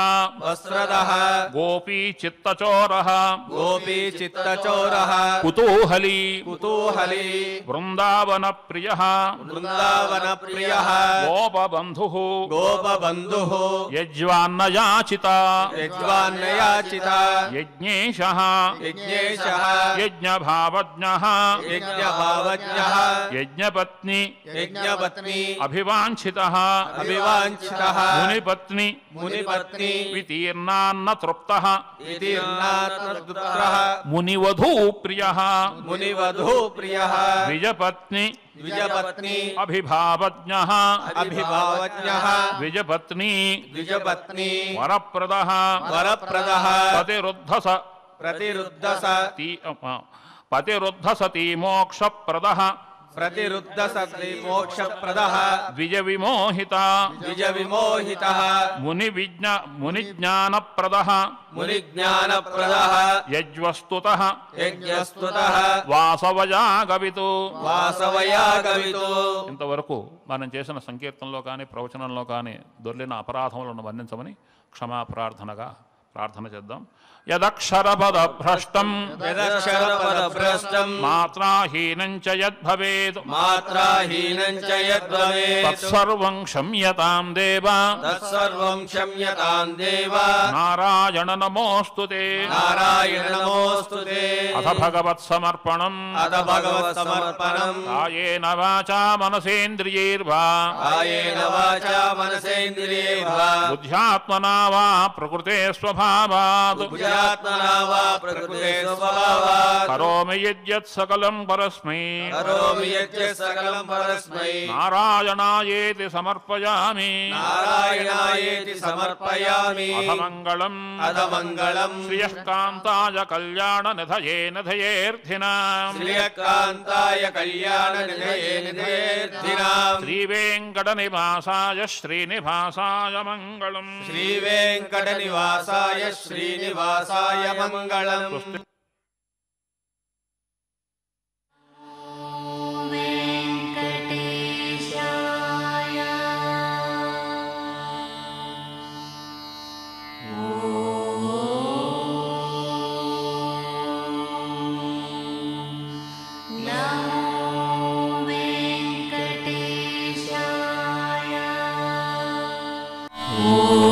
वस्त्रदः गोपी चित्तचोरः गोपी चित्तचोरः कुतूहली कुतूहली वृन्दावनप्रियः वृन्दावनप्रियः गोपबन्धुः गोपबन्धुः यज्वान्नयाचिता यज्वान्नयाचिता यज्ञेशः यज्ञेशः यज्ञभावज्ञः यज्ञभावज्ञः यज्ञपत्नी यज्ञपत्नी अभिवाञ्छितः अभिवाञ्छितः मुनिपत्नी मुनिपत्नी वितीर्णान्न तृप्तः वितीर्णात्मपुत्रः मुनिवधूप्रियः मुनिवधूप्रियः द्विजपत्नी द्विजपत्नी अभिभावज्ञः अभिभावज्ञः द्विजपत्नी द्विजपत्नी वरप्रदः वरप्रदः पतिरुद्धसती मोक्षप्रदः प्रतिरुद्धसति मोक्षप्रदः द्विजविमोहिता द्विजविमोहितः मुनिज्ञानप्रदः मुनिज्ञानप्रदः यज्वस्तुतः यज्ञस्तुतः వాసవయాగవితు వాసవయాగవితు. ఇంతవరకు మనం చేసిన సంకీర్తనలో కానీ ప్రవచనంలో కానీ దొర్లిన అపరాధములను వర్ణించమని క్షమా ప్రార్థన చేద్దాం. యదక్షరపదభ్రష్టం యదక్షరపదభ్రష్టం మాత్రాహీనం చ యద్భవేత్ మాత్రాహీనం చ యద్భవేత్ తత్సర్వం క్షమ్యతాం దేవ తత్సర్వం క్షమ్యతాం దేవ. నారాయణ నమోస్తుతే. నారాయణ నమోస్తుతే. అథ భగవత్సమర్పణం అథ భగవత్సమర్పణం కాయేన వాచా మనసేంద్రియైర్వా కాయేన వాచా वाचा मनसेन्द्रिये वा बुद्ध्यात्मना वा प्रकृते स्वभावात् बुद्ध्यात्मना वा प्रकृते स्वभावात् करोमि यद्यत् सकलं परस्मै करोमि यद्यत् सकलं परस्मै नारायणायेति समर्पयामि नारायणायेति समर्पयामि अधमङ्गलम् अधमङ्गलम् श्रियः कान्ताय कल्याणनिधये निधयेऽर्थिनाम् श्रियकान्ताय कल्याणनिधये निधयेऽर्थिनाम् श्रीवेङ्कटनिवासाय श्रीनिवासाय मङ्गलम् श्रीवेङ्कटनिवासाय श्रीनिवासाय मङ्गलम् Oh